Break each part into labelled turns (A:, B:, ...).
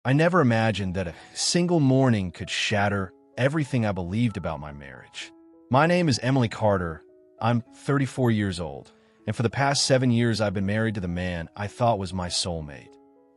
A: I never imagined that a single morning could shatter everything I believed about my marriage. My name is Emily Carter. I'm 34 years old, and for the past 7 years I've been married to the man I thought was my soulmate,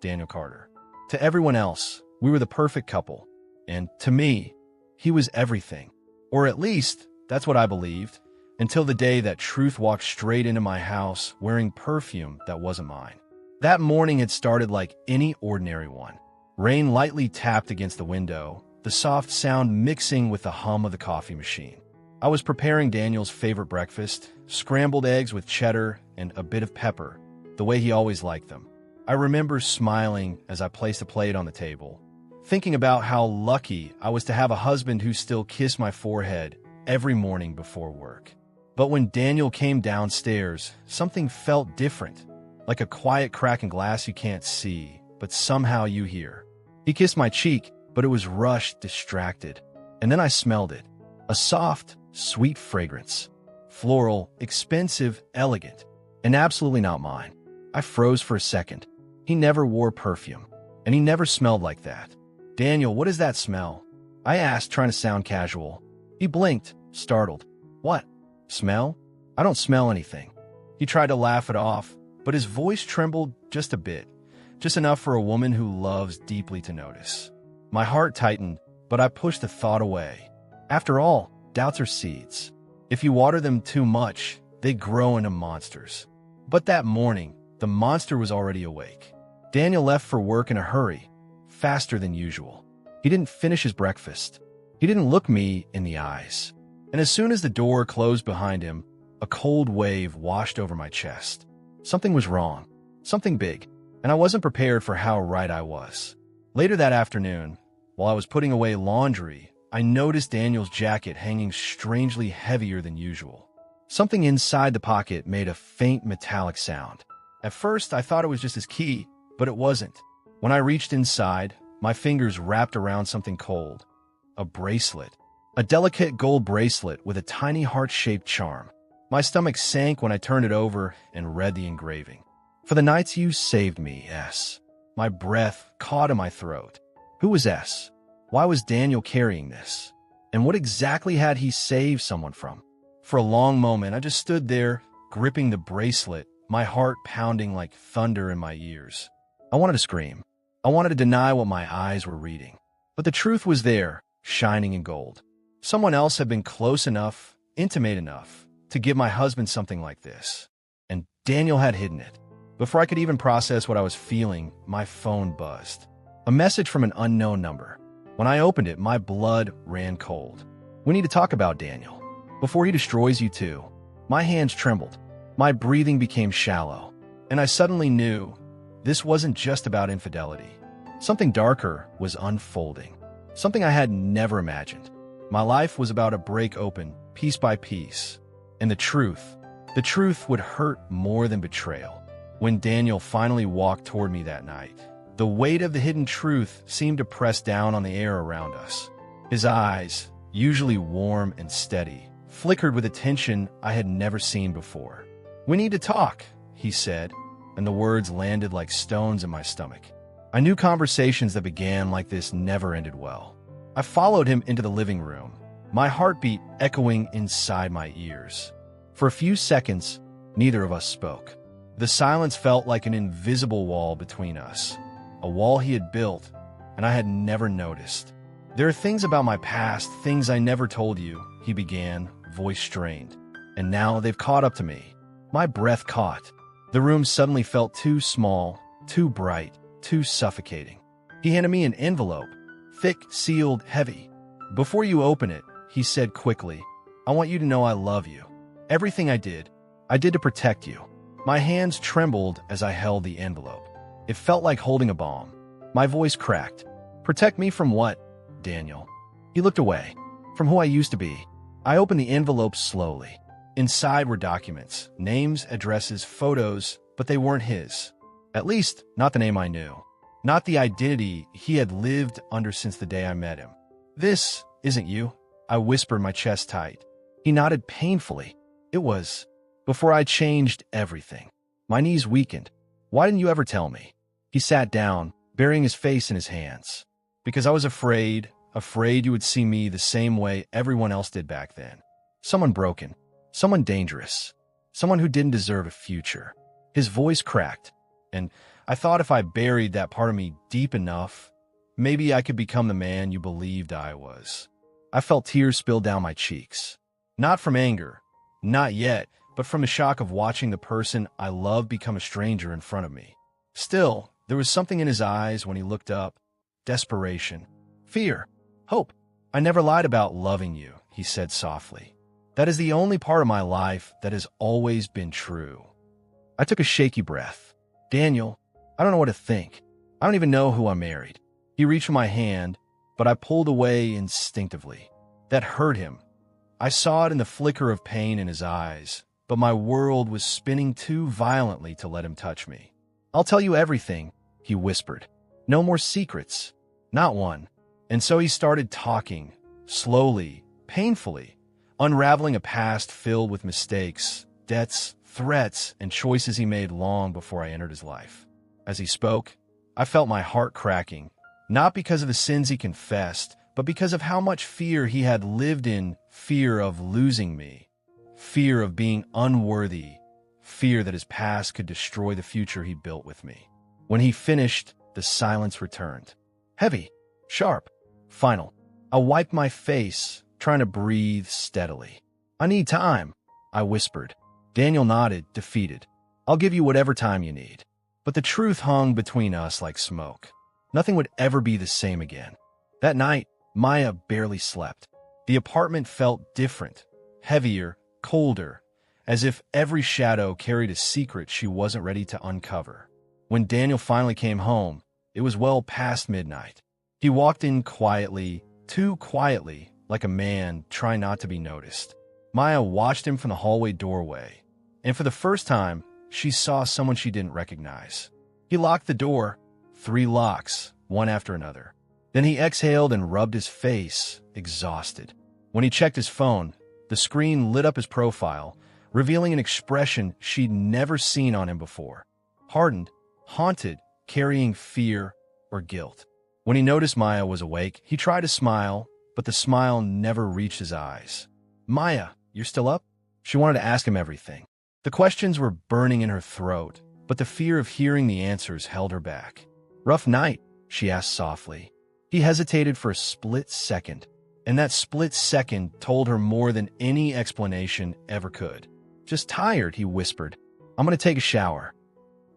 A: Daniel Carter. To everyone else, we were the perfect couple, and to me, he was everything. Or at least, that's what I believed, until the day that truth walked straight into my house wearing perfume that wasn't mine. That morning had started like any ordinary one. Rain lightly tapped against the window, the soft sound mixing with the hum of the coffee machine. I was preparing Daniel's favorite breakfast, scrambled eggs with cheddar and a bit of pepper, the way he always liked them. I remember smiling as I placed a plate on the table, thinking about how lucky I was to have a husband who still kissed my forehead every morning before work. But when Daniel came downstairs, something felt different, like a quiet crack in glass you can't see, but somehow you hear. He kissed my cheek, but it was rushed, distracted. And then I smelled it. A soft, sweet fragrance. Floral, expensive, elegant, and absolutely not mine. I froze for a second. He never wore perfume, and he never smelled like that. "Daniel, what is that smell?" I asked, trying to sound casual. He blinked, startled. "What? Smell? I don't smell anything." He tried to laugh it off, but his voice trembled just a bit, just enough for a woman who loves deeply to notice. My heart tightened, but I pushed the thought away. After all, doubts are seeds. If you water them too much, they grow into monsters. But that morning, the monster was already awake. Daniel left for work in a hurry, faster than usual. He didn't finish his breakfast. He didn't look me in the eyes. And as soon as the door closed behind him, a cold wave washed over my chest. Something was wrong, something big, and I wasn't prepared for how right I was. Later that afternoon, while I was putting away laundry, I noticed Daniel's jacket hanging strangely heavier than usual. Something inside the pocket made a faint metallic sound. At first, I thought it was just his key, but it wasn't. When I reached inside, my fingers wrapped around something cold. A bracelet. A delicate gold bracelet with a tiny heart-shaped charm. My stomach sank when I turned it over and read the engraving. "For the nights you saved me, S." My breath caught in my throat. Who was S? Why was Daniel carrying this? And what exactly had he saved someone from? For a long moment, I just stood there, gripping the bracelet, my heart pounding like thunder in my ears. I wanted to scream. I wanted to deny what my eyes were reading. But the truth was there, shining in gold. Someone else had been close enough, intimate enough, to give my husband something like this. And Daniel had hidden it. Before I could even process what I was feeling, my phone buzzed. A message from an unknown number. When I opened it, my blood ran cold. "We need to talk about Daniel, before he destroys you too." My hands trembled. My breathing became shallow. And I suddenly knew this wasn't just about infidelity. Something darker was unfolding. Something I had never imagined. My life was about to break open, piece by piece. And the truth would hurt more than betrayal. When Daniel finally walked toward me that night, the weight of the hidden truth seemed to press down on the air around us. His eyes, usually warm and steady, flickered with a tension I had never seen before. "We need to talk," he said, and the words landed like stones in my stomach. I knew conversations that began like this never ended well. I followed him into the living room, my heartbeat echoing inside my ears. For a few seconds, neither of us spoke. The silence felt like an invisible wall between us, a wall he had built, and I had never noticed. "There are things about my past, things I never told you," he began, voice strained. "And now they've caught up to me." My breath caught. The room suddenly felt too small, too bright, too suffocating. He handed me an envelope, thick, sealed, heavy. "Before you open it," he said quickly, "I want you to know I love you. Everything I did to protect you." My hands trembled as I held the envelope. It felt like holding a bomb. My voice cracked. "Protect me from what, Daniel?" He looked away. "From who I used to be." I opened the envelope slowly. Inside were documents, names, addresses, photos, but they weren't his. At least, not the name I knew. Not the identity he had lived under since the day I met him. "This isn't you," I whispered, my chest tight. He nodded painfully. "It was before I changed everything." My knees weakened. "Why didn't you ever tell me?" He sat down, burying his face in his hands. Because I was afraid you would see me the same way everyone else did back then. Someone broken, someone dangerous, someone who didn't deserve a future. His voice cracked, and I thought if I buried that part of me deep enough, maybe I could become the man you believed I was. I felt tears spill down my cheeks. Not from anger, not yet, but from the shock of watching the person I loved become a stranger in front of me. Still, there was something in his eyes when he looked up. Desperation. Fear. Hope. I never lied about loving you, he said softly. That is the only part of my life that has always been true. I took a shaky breath. Daniel, I don't know what to think. I don't even know who I married. He reached for my hand, but I pulled away instinctively. That hurt him. I saw it in the flicker of pain in his eyes, but my world was spinning too violently to let him touch me. I'll tell you everything, he whispered. No more secrets. Not one. And so he started talking, slowly, painfully, unraveling a past filled with mistakes, debts, threats, and choices he made long before I entered his life. As he spoke, I felt my heart cracking, not because of the sins he confessed, but because of how much fear he had lived in, fear of losing me, fear of being unworthy, fear that his past could destroy the future he built with me. When he finished, the silence returned. Heavy, sharp, final. I wiped my face, trying to breathe steadily. I need time, I whispered. Daniel nodded, defeated. I'll give you whatever time you need. But the truth hung between us like smoke. Nothing would ever be the same again. That night, Maya barely slept. The apartment felt different, heavier, colder, as if every shadow carried a secret she wasn't ready to uncover. When Daniel finally came home, it was well past midnight. He walked in quietly, too quietly, like a man trying not to be noticed. Maya watched him from the hallway doorway, and for the first time, she saw someone she didn't recognize. He locked the door, 3 locks, one after another. Then he exhaled and rubbed his face, exhausted. When he checked his phone, the screen lit up his profile, revealing an expression she'd never seen on him before. Hardened, haunted, carrying fear or guilt. When he noticed Maya was awake, he tried to smile, but the smile never reached his eyes. Maya, you're still up? She wanted to ask him everything. The questions were burning in her throat, but the fear of hearing the answers held her back. Rough night, she asked softly. He hesitated for a split second, and that split second told her more than any explanation ever could. Just tired, he whispered. I'm going to take a shower.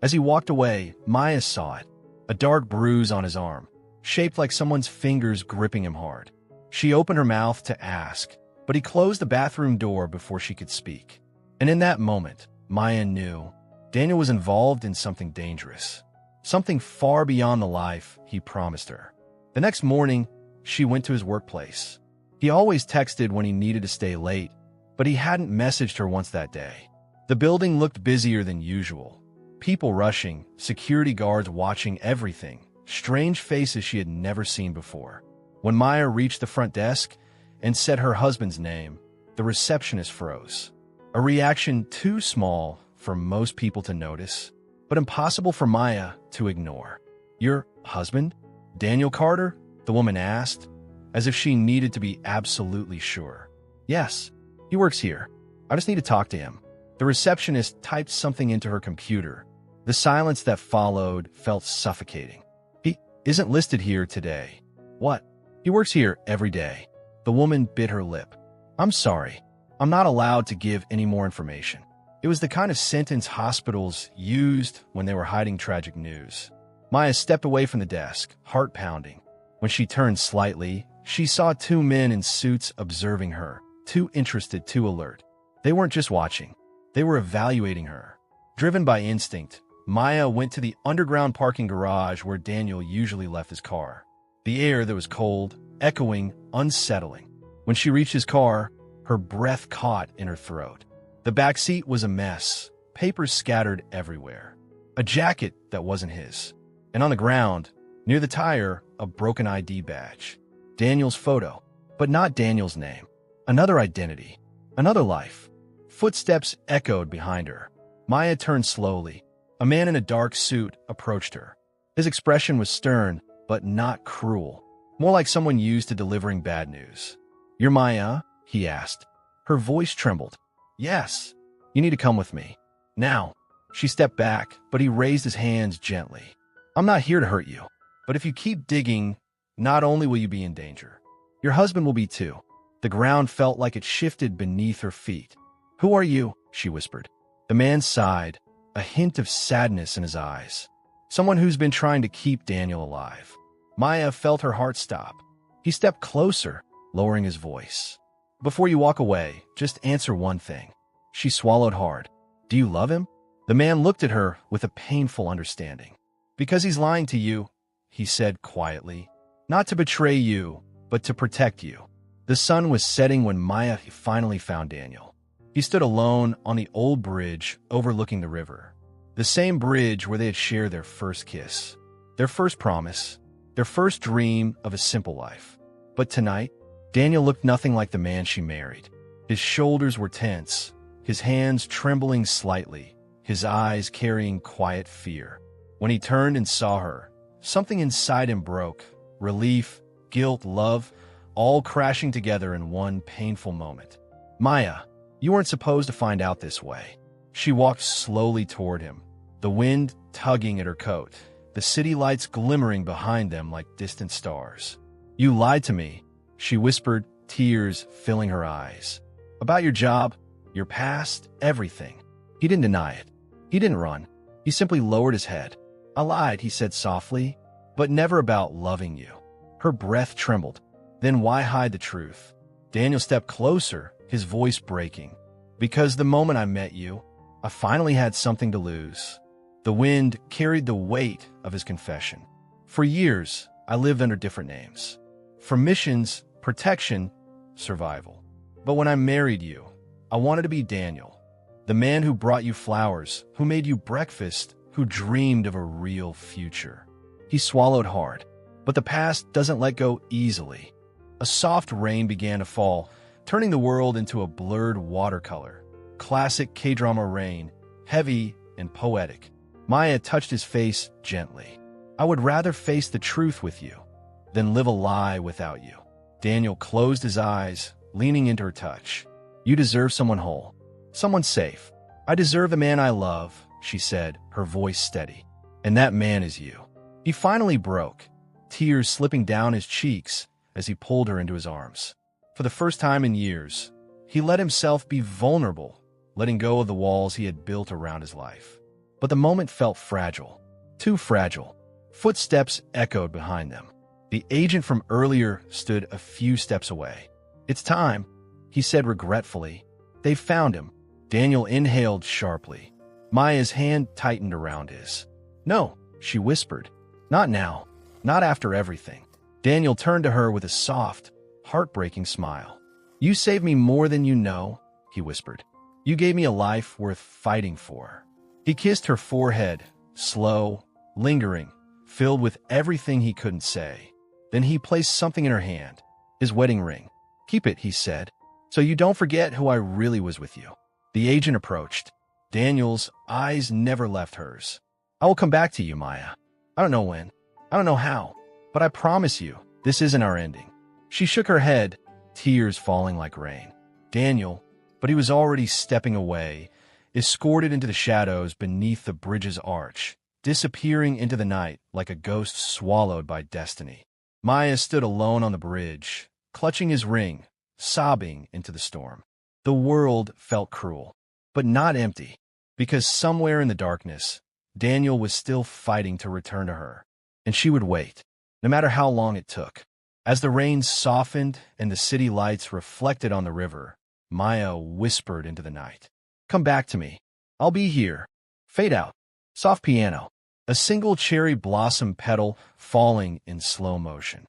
A: As he walked away, Maya saw it, a dark bruise on his arm, shaped like someone's fingers gripping him hard. She opened her mouth to ask, but he closed the bathroom door before she could speak. And in that moment, Maya knew Daniel was involved in something dangerous, something far beyond the life he promised her. The next morning, she went to his workplace. He always texted when he needed to stay late, but he hadn't messaged her once that day. The building looked busier than usual. People rushing, security guards watching everything, strange faces she had never seen before. When Maya reached the front desk and said her husband's name, the receptionist froze. A reaction too small for most people to notice, but impossible for Maya to ignore. Your husband? Daniel Carter? The woman asked, as if she needed to be absolutely sure. Yes, he works here. I just need to talk to him. The receptionist typed something into her computer. The silence that followed felt suffocating. He isn't listed here today. What? He works here every day. The woman bit her lip. I'm sorry. I'm not allowed to give any more information. It was the kind of sentence hospitals used when they were hiding tragic news. Maya stepped away from the desk, heart pounding. When she turned slightly, she saw 2 men in suits observing her, too interested, too alert. They weren't just watching. They were evaluating her. Driven by instinct, Maya went to the underground parking garage where Daniel usually left his car. The air that was cold, echoing, unsettling. When she reached his car, her breath caught in her throat. The back seat was a mess, papers scattered everywhere. A jacket that wasn't his. And on the ground, near the tire, a broken ID badge. Daniel's photo, but not Daniel's name. Another identity, another life. Footsteps echoed behind her. Maya turned slowly. A man in a dark suit approached her. His expression was stern, but not cruel, more like someone used to delivering bad news. "You're Maya?" he asked. Her voice trembled. "Yes. You need to come with me. Now." She stepped back, but he raised his hands gently. "I'm not here to hurt you, but if you keep digging, not only will you be in danger, your husband will be too." The ground felt like it shifted beneath her feet. "Who are you?" she whispered. The man sighed, a hint of sadness in his eyes. "Someone who's been trying to keep Daniel alive." Maya felt her heart stop. He stepped closer, lowering his voice. "Before you walk away, just answer one thing." She swallowed hard. "Do you love him?" The man looked at her with a painful understanding. "Because he's lying to you," he said quietly. "Not to betray you, but to protect you." The sun was setting when Maya finally found Daniel. He stood alone on the old bridge overlooking the river. The same bridge where they had shared their first kiss, their first promise, their first dream of a simple life. But tonight, Daniel looked nothing like the man she married. His shoulders were tense, his hands trembling slightly, his eyes carrying quiet fear. When he turned and saw her, something inside him broke. Relief, guilt, love, all crashing together in one painful moment. "Maya, you weren't supposed to find out this way." She walked slowly toward him, the wind tugging at her coat, the city lights glimmering behind them like distant stars. "You lied to me," she whispered, tears filling her eyes. "About your job, your past, everything." He didn't deny it. He didn't run. He simply lowered his head. "I lied," he said softly, "but never about loving you." Her breath trembled. "Then why hide the truth?" Daniel stepped closer, his voice breaking. "Because the moment I met you, I finally had something to lose." The wind carried the weight of his confession. "For years, I lived under different names. For missions, protection, survival. But when I married you, I wanted to be Daniel, the man who brought you flowers, who made you breakfast, who dreamed of a real future." He swallowed hard. But the past doesn't let go easily. A soft rain began to fall, turning the world into a blurred watercolor. Classic KDrama rain, heavy and poetic. Maya touched his face gently. "I would rather face the truth with you than live a lie without you." Daniel closed his eyes, leaning into her touch. "You deserve someone whole, someone safe." "I deserve the man I love," she said, her voice steady. "And that man is you." He finally broke, tears slipping down his cheeks as he pulled her into his arms. For the first time in years, he let himself be vulnerable, letting go of the walls he had built around his life. But the moment felt fragile, too fragile. Footsteps echoed behind them. The agent from earlier stood a few steps away. "It's time," he said regretfully. "They found him." Daniel inhaled sharply. Maya's hand tightened around his. "No," she whispered. "Not now. Not after everything." Daniel turned to her with a soft, heartbreaking smile. "You saved me more than you know," he whispered. "You gave me a life worth fighting for." He kissed her forehead, slow, lingering, filled with everything he couldn't say. Then he placed something in her hand, his wedding ring. "Keep it," he said, "so you don't forget who I really was with you." The agent approached. Daniel's eyes never left hers. "I will come back to you, Maya. I don't know when. I don't know how. But I promise you, this isn't our ending." She shook her head, tears falling like rain. Daniel, but he was already stepping away, escorted into the shadows beneath the bridge's arch, disappearing into the night like a ghost swallowed by destiny. Maya stood alone on the bridge, clutching his ring, sobbing into the storm. The world felt cruel, but not empty, because somewhere in the darkness, Daniel was still fighting to return to her, and she would wait, no matter how long it took. As the rain softened and the city lights reflected on the river, Maya whispered into the night, "Come back to me. I'll be here." Fade out. Soft piano. A single cherry blossom petal falling in slow motion.